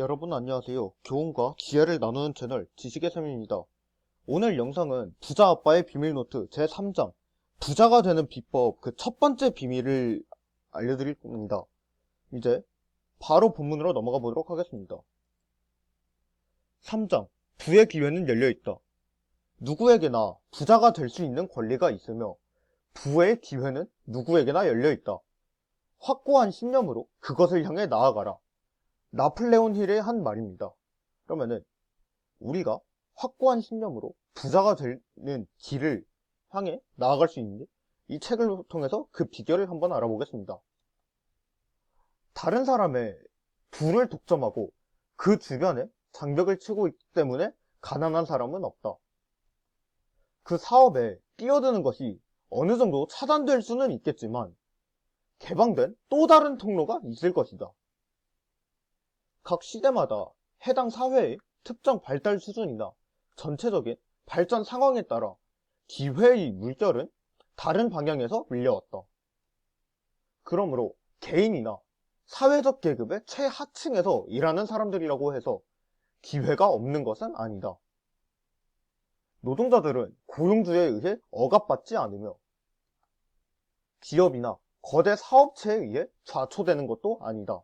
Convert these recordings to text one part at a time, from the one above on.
여러분 안녕하세요. 교훈과 지혜를 나누는 채널 지식의 샘입니다. 오늘 영상은 부자 아빠의 비밀노트 제3장 부자가 되는 비법 그 첫 번째 비밀을 알려드릴 겁니다. 이제 바로 본문으로 넘어가 보도록 하겠습니다. 3장 부의 기회는 열려있다. 누구에게나 부자가 될 수 있는 권리가 있으며 부의 기회는 누구에게나 열려있다. 확고한 신념으로 그것을 향해 나아가라. 나폴레온 힐의 한 말입니다. 그러면은 우리가 확고한 신념으로 부자가 되는 길을 향해 나아갈 수 있는데 이 책을 통해서 그 비결을 한번 알아보겠습니다. 다른 사람의 부를 독점하고 그 주변에 장벽을 치고 있기 때문에 가난한 사람은 없다. 그 사업에 뛰어드는 것이 어느 정도 차단될 수는 있겠지만 개방된 또 다른 통로가 있을 것이다. 각 시대마다 해당 사회의 특정 발달 수준이나 전체적인 발전 상황에 따라 기회의 물결은 다른 방향에서 밀려왔다. 그러므로 개인이나 사회적 계급의 최하층에서 일하는 사람들이라고 해서 기회가 없는 것은 아니다. 노동자들은 고용주에 의해 억압받지 않으며 기업이나 거대 사업체에 의해 좌초되는 것도 아니다.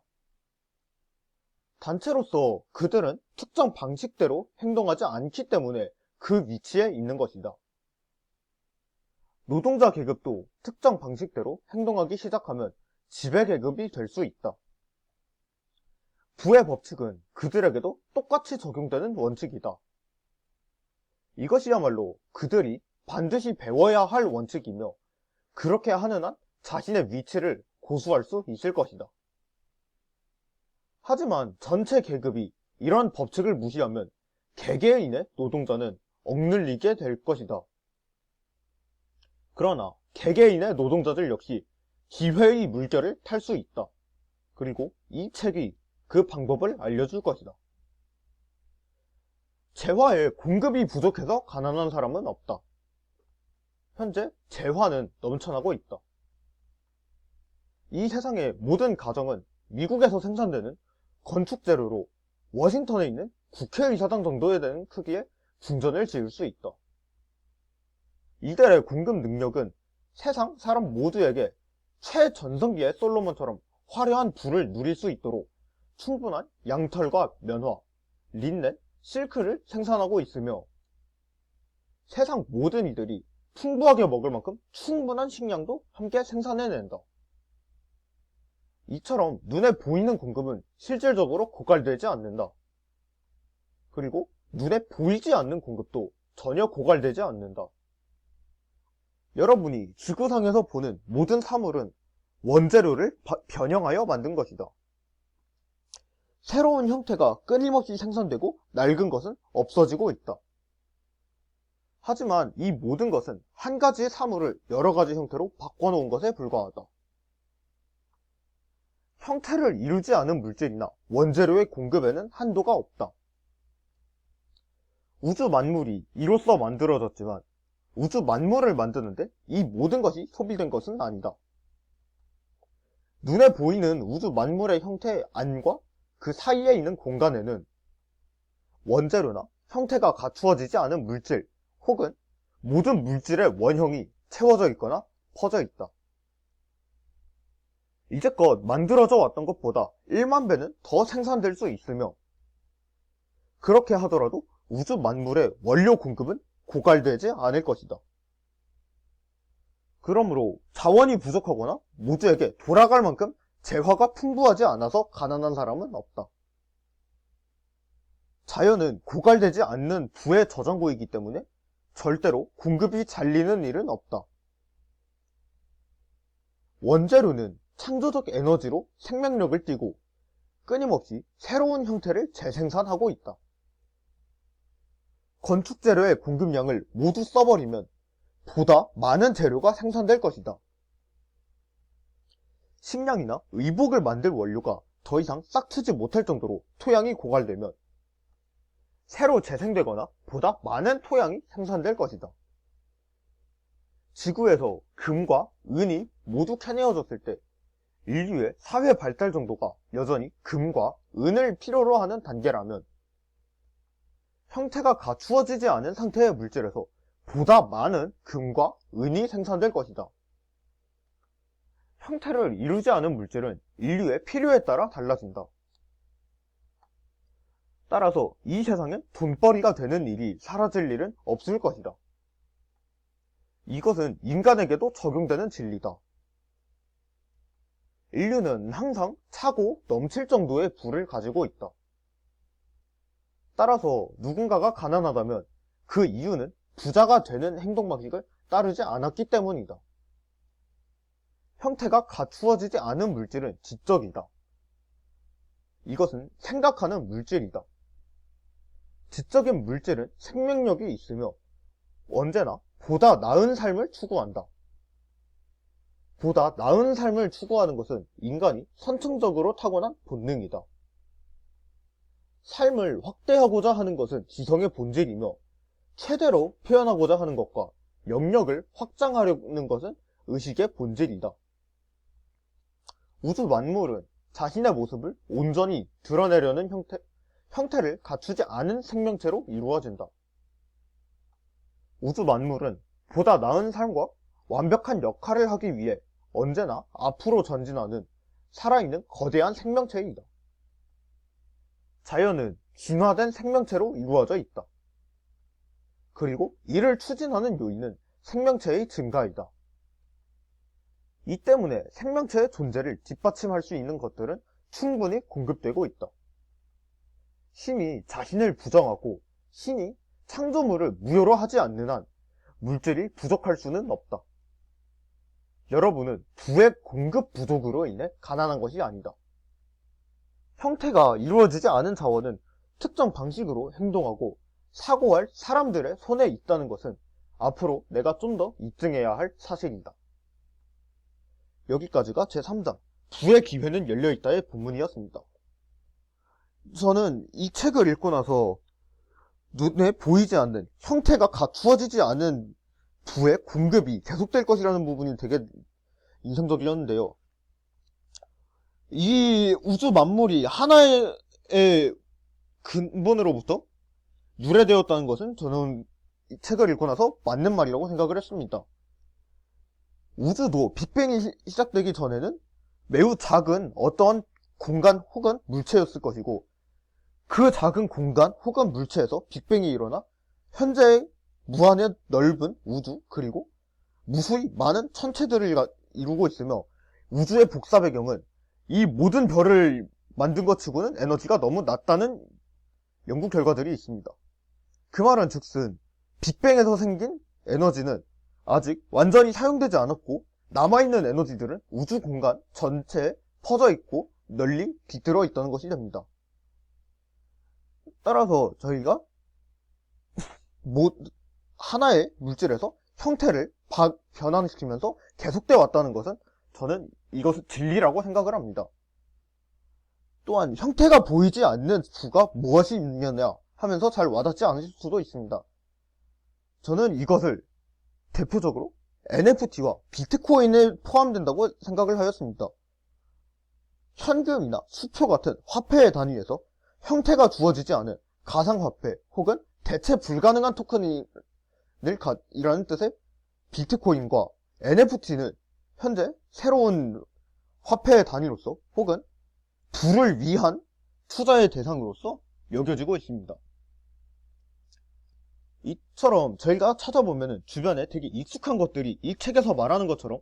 단체로서 그들은 특정 방식대로 행동하지 않기 때문에 그 위치에 있는 것이다. 노동자 계급도 특정 방식대로 행동하기 시작하면 지배계급이 될 수 있다. 부의 법칙은 그들에게도 똑같이 적용되는 원칙이다. 이것이야말로 그들이 반드시 배워야 할 원칙이며 그렇게 하는 한 자신의 위치를 고수할 수 있을 것이다. 하지만 전체 계급이 이런 법칙을 무시하면 개개인의 노동자는 억눌리게 될 것이다. 그러나 개개인의 노동자들 역시 기회의 물결을 탈 수 있다. 그리고 이 책이 그 방법을 알려줄 것이다. 재화의 공급이 부족해서 가난한 사람은 없다. 현재 재화는 넘쳐나고 있다. 이 세상의 모든 가정은 미국에서 생산되는 건축재료로 워싱턴에 있는 국회의사당 정도에 되는 크기의 궁전을 지을 수 있다. 이들의 공급 능력은 세상 사람 모두에게 최전성기의 솔로몬처럼 화려한 부를 누릴 수 있도록 충분한 양털과 면화, 린넨, 실크를 생산하고 있으며 세상 모든 이들이 풍부하게 먹을 만큼 충분한 식량도 함께 생산해낸다. 이처럼 눈에 보이는 공급은 실질적으로 고갈되지 않는다. 그리고 눈에 보이지 않는 공급도 전혀 고갈되지 않는다. 여러분이 지구상에서 보는 모든 사물은 원재료를 변형하여 만든 것이다. 새로운 형태가 끊임없이 생산되고 낡은 것은 없어지고 있다. 하지만 이 모든 것은 한 가지의 사물을 여러 가지 형태로 바꿔놓은 것에 불과하다. 형태를 이루지 않은 물질이나 원재료의 공급에는 한도가 없다. 우주 만물이 이로써 만들어졌지만 우주 만물을 만드는데 이 모든 것이 소비된 것은 아니다. 눈에 보이는 우주 만물의 형태 안과 그 사이에 있는 공간에는 원재료나 형태가 갖추어지지 않은 물질 혹은 모든 물질의 원형이 채워져 있거나 퍼져 있다. 이제껏 만들어져 왔던 것보다 1만 배는 더 생산될 수 있으며 그렇게 하더라도 우주 만물의 원료 공급은 고갈되지 않을 것이다. 그러므로 자원이 부족하거나 모두에게 돌아갈 만큼 재화가 풍부하지 않아서 가난한 사람은 없다. 자연은 고갈되지 않는 부의 저장고이기 때문에 절대로 공급이 잘리는 일은 없다. 원재료는 창조적 에너지로 생명력을 띠고 끊임없이 새로운 형태를 재생산하고 있다. 건축 재료의 공급량을 모두 써버리면 보다 많은 재료가 생산될 것이다. 식량이나 의복을 만들 원료가 더 이상 싹트지 못할 정도로 토양이 고갈되면 새로 재생되거나 보다 많은 토양이 생산될 것이다. 지구에서 금과 은이 모두 캐내어졌을 때 인류의 사회 발달 정도가 여전히 금과 은을 필요로 하는 단계라면 형태가 갖추어지지 않은 상태의 물질에서 보다 많은 금과 은이 생산될 것이다. 형태를 이루지 않은 물질은 인류의 필요에 따라 달라진다. 따라서 이 세상에 돈벌이가 되는 일이 사라질 일은 없을 것이다. 이것은 인간에게도 적용되는 진리다. 인류는 항상 차고 넘칠 정도의 부를 가지고 있다. 따라서 누군가가 가난하다면 그 이유는 부자가 되는 행동 방식을 따르지 않았기 때문이다. 형태가 갖추어지지 않은 물질은 지적이다. 이것은 생각하는 물질이다. 지적인 물질은 생명력이 있으며 언제나 보다 나은 삶을 추구한다. 보다 나은 삶을 추구하는 것은 인간이 선천적으로 타고난 본능이다. 삶을 확대하고자 하는 것은 지성의 본질이며 최대로 표현하고자 하는 것과 영역을 확장하려는 것은 의식의 본질이다. 우주 만물은 자신의 모습을 온전히 드러내려는 형태를 갖추지 않은 생명체로 이루어진다. 우주 만물은 보다 나은 삶과 완벽한 역할을 하기 위해 언제나 앞으로 전진하는 살아있는 거대한 생명체이다. 자연은 진화된 생명체로 이루어져 있다. 그리고 이를 추진하는 요인은 생명체의 증가이다. 이 때문에 생명체의 존재를 뒷받침할 수 있는 것들은 충분히 공급되고 있다. 신이 자신을 부정하고 신이 창조물을 무효로 하지 않는 한 물질이 부족할 수는 없다. 여러분은 부의 공급 부족으로 인해 가난한 것이 아니다. 형태가 이루어지지 않은 자원은 특정 방식으로 행동하고 사고할 사람들의 손에 있다는 것은 앞으로 내가 좀 더 입증해야 할 사실이다. 여기까지가 제3장 부의 기회는 열려있다의 본문이었습니다. 저는 이 책을 읽고 나서 눈에 보이지 않는 형태가 갖추어지지 않은 부의 공급이 계속될 것이라는 부분이 되게 인상적이었는데요. 이 우주 만물이 하나의 근본으로부터 유래되었다는 것은 저는 이 책을 읽고 나서 맞는 말이라고 생각을 했습니다. 우주도 빅뱅이 시작되기 전에는 매우 작은 어떤 공간 혹은 물체였을 것이고 그 작은 공간 혹은 물체에서 빅뱅이 일어나 현재의 무한의 넓은 우주 그리고 무수히 많은 천체들을 이루고 있으며 우주의 복사 배경은 이 모든 별을 만든 것 치고는 에너지가 너무 낮다는 연구 결과들이 있습니다. 그 말은 즉슨 빅뱅에서 생긴 에너지는 아직 완전히 사용되지 않았고 남아있는 에너지들은 우주 공간 전체에 퍼져 있고 널리 깃들어 있다는 것이 됩니다. 따라서 저희가 하나의 물질에서 형태를 변환시키면서 계속되어 왔다는 것은 저는 이것을 진리라고 생각을 합니다. 또한 형태가 보이지 않는 부가 무엇이 있느냐 하면서 잘 와닿지 않으실 수도 있습니다. 저는 이것을 대표적으로 NFT와 비트코인에 포함된다고 생각을 하였습니다. 현금이나 수표 같은 화폐의 단위에서 형태가 주어지지 않은 가상화폐 혹은 대체 불가능한 토큰이라는 뜻의 비트코인과 NFT는 현재 새로운 화폐의 단위로서 혹은 부를 위한 투자의 대상으로서 여겨지고 있습니다. 이처럼 저희가 찾아보면 주변에 되게 익숙한 것들이 이 책에서 말하는 것처럼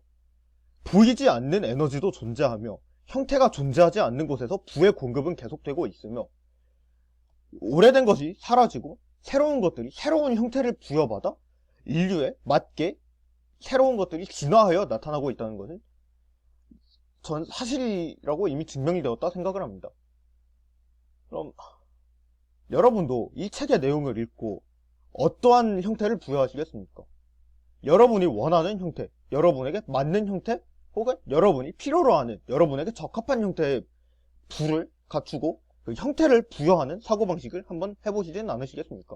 보이지 않는 에너지도 존재하며 형태가 존재하지 않는 곳에서 부의 공급은 계속되고 있으며 오래된 것이 사라지고 새로운 것들이 새로운 형태를 부여받아 인류에 맞게 새로운 것들이 진화하여 나타나고 있다는 것은 전 사실이라고 이미 증명이 되었다 생각을 합니다. 그럼 여러분도 이 책의 내용을 읽고 어떠한 형태를 부여하시겠습니까? 여러분이 원하는 형태, 여러분에게 맞는 형태, 혹은 여러분이 필요로 하는 여러분에게 적합한 형태의 부를 갖추고 그 형태를 부여하는 사고방식을 한번 해보시진 않으시겠습니까?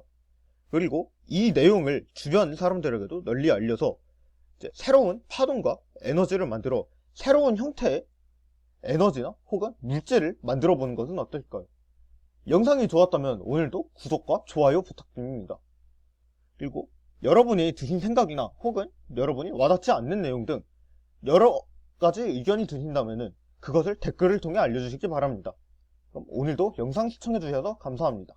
그리고 이 내용을 주변 사람들에게도 널리 알려서 이제 새로운 파동과 에너지를 만들어 새로운 형태의 에너지나 혹은 물질을 만들어 보는 것은 어떨까요? 영상이 좋았다면 오늘도 구독과 좋아요 부탁드립니다. 그리고 여러분이 드신 생각이나 혹은 여러분이 와닿지 않는 내용 등 여러 가지 의견이 드신다면 그것을 댓글을 통해 알려주시기 바랍니다. 그럼 오늘도 영상 시청해주셔서 감사합니다.